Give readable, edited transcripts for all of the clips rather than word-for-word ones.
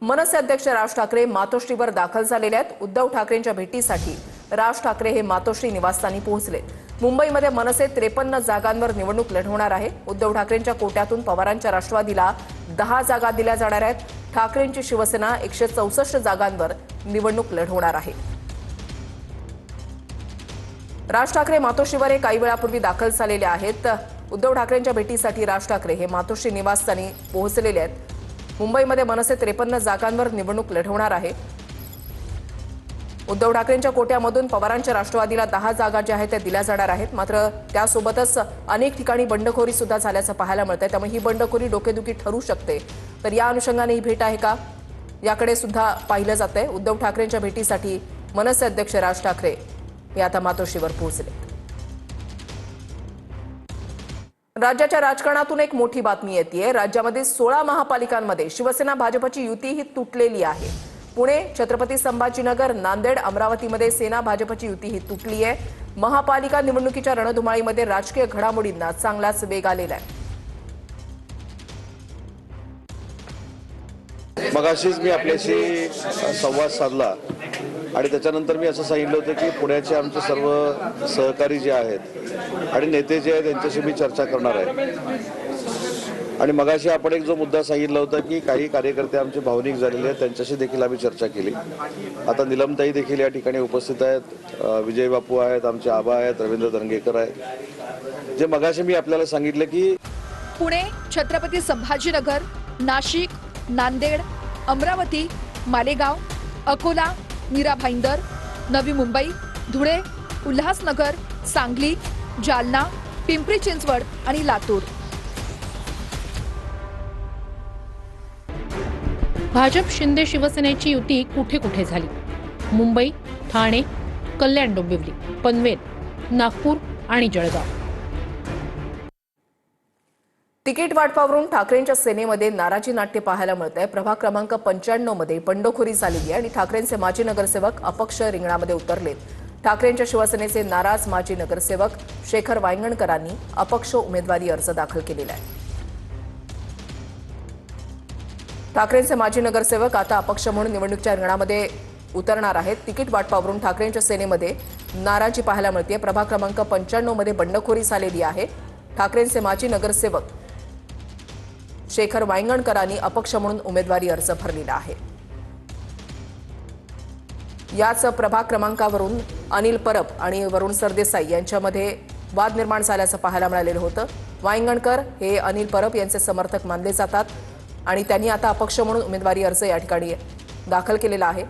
मनसे अध्यक्ष राज ठाकरे मातोश्रीवर दाखल झालेले आहेत। उद्धव ठाकरेंच्या भेटीसाठी राज ठाकरे हे मातोश्री निवासस्थानी पोहोचले। मुंबईमध्ये मनसे 53 जागांवर निवडणूक लढवणार आहे। उद्धव ठाकरेंच्या कोट्यातून पवारांच्या राष्ट्रवादीला 10 जागा दिल्या जाणार आहेत। ठाकरेंची शिवसेना 164 जागांवर निवडणूक लढवणार आहे। राज ठाकरे मातोश्रीवर काही वेळापूर्वी दाखल झालेले आहेत। उद्धव ठाकरेंच्या भेटीसाठी राज ठाकरे हे मातोश्री निवासस्थानी पोहोचलेले आहेत। मुंबईमध्ये मनसे 53 जागांवर निवडणूक लढवणार आहे। उद्धव ठाकरेंच्या कोट्यामधून पवारांच्या राष्ट्रवादीला 10 जागा ज्या आहेत त्या दिल्या जाणार आहेत। मात्र त्यासोबतच अनेक ठिकाणी बंडखोरी सुद्धा झाल्याचं पाहायला मिळतंय। त्यामुळे ही बंडखोरी डोकेदुखी ठरू शकते। तर या अनुषंगाने ही भेट आहे का, याकडे सुद्धा पाहिलं जातंय। उद्धव ठाकरेंच्या भेटीसाठी मनसे अध्यक्ष राज ठाकरे हे आता मातोश्रीवर पोहोचले। राज्याच्या राजकारणातून एक मोठी बातमी येतेय। राज्यामध्ये 16 महापालिकांमध्ये शिवसेना भाजपची युती ही तुटलेली आहे। पुणे, छत्रपती संभाजीनगर, नांदेड, अमरावतीमध्ये सेना भाजपची युती ही तुटली आहे। महापालिका निवडणुकीच्या रणधुमाळीमध्ये राजकीय घडामोडींना चांगलाच वेग आलेला आहे। मगाशीच मी आपल्याशी संवाद साधला आणि त्याच्यानंतर मी असं सांगितलं होतं की पुण्याचे आमचे सर्व सहकारी जे आहेत आणि नेते जे आहेत त्यांच्याशी मी चर्चा करणार आहे। आणि मगाशी आपण एक जो मुद्दा सांगितला होता की काही कार्यकर्ते आमचे भावनिक झालेले आहेत, त्यांच्याशी देखील आम्ही चर्चा केली। आता निलमताई देखील या ठिकाणी उपस्थित आहेत, विजय बापू आहेत, आमचे आबा आहेत, रवींद्र दंगेकर आहेत। जे मगाशी मी आपल्याला सांगितलं की पुणे, छत्रपती संभाजीनगर, नाशिक, नांदेड, अमरावती, मालेगाव, अकोला, मीरा भाईंदर, नवी मुंबई, धुळे, उल्हासनगर, सांगली, जालना, पिंपरी चिंचवड आणि लातूर। भाजप शिंदे शिवसेनेची युती कुठे कुठे झाली? मुंबई, ठाणे, कल्याण डोंबिवली, पनवेल, नागपूर आणि जळगाव। तिकीट वाटपावरून ठाकरेंच्या सेनेमध्ये नाराजी नाट्य पाहायला मिळतंय। प्रभाग क्रमांक 95 मध्ये बंडखोरी झालेली आहे आणि ठाकरेंचे माजी नगरसेवक अपक्ष रिंगणामध्ये उतरलेत। ठाकरेंच्या शिवसेनेचे नाराज माजी नगरसेवक शेखर वांगणकरांनी अपक्ष उमेदवारी अर्ज दाखल केलेला आहे। ठाकरेंचे माजी नगरसेवक आता अपक्ष म्हणून निवडणुकीच्या रिंगणामध्ये उतरणार आहेत। तिकीट वाटपावरून ठाकरेंच्या सेनेमध्ये नाराजी पाहायला मिळते। प्रभाग क्रमांक 95 मध्ये बंडखोरी झालेली आहे। ठाकरेंचे माजी नगरसेवक शेखर वांगणकरांनी अपक्ष म्हणून उमेदवारी अर्ज भरलेला आहे। याच प्रभाग क्रमांकावरून अनिल परब आणि वरुण सरदेसाई यांच्यामध्ये वाद निर्माण झाल्याचं पाहायला मिळालेलं होतं। वांगणकर हे अनिल परब यांचे समर्थक मानले जातात आणि त्यांनी आता अपक्ष म्हणून उमेदवारी अर्ज या ठिकाणी दाखल केलेला आहे।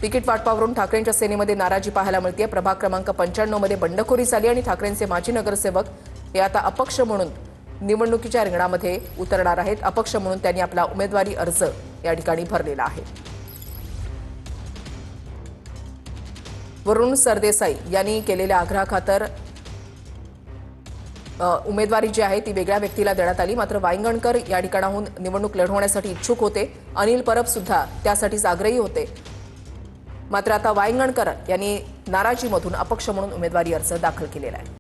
तिकीट वाटपावरून ठाकरेंच्या सेनेमध्ये नाराजी पाहायला मिळते। प्रभाग क्रमांक 95 मध्ये बंडखोरी झाली आणि ठाकरेंचे माजी नगरसेवक हे आता अपक्ष म्हणून निवडणुकीच्या रिंगणामध्ये उतरणार आहेत। अपक्ष म्हणून त्यांनी आपला उमेदवारी अर्ज या ठिकाणी भरलेला आहे। वरुण सरदेसाई यांनी केलेल्या आग्रहाखातर उमेदवारी जी आहे ती वेगळ्या व्यक्तीला देण्यात आली। मात्र वांगणकर या ठिकाणाहून निवडणूक लढवण्यासाठी इच्छुक होते। अनिल परब सुद्धा त्यासाठीच आग्रही होते। मात्र आता वांगणकर यांनी नाराजीमधून अपक्ष म्हणून उमेदवारी अर्ज दाखल केलेला आहे।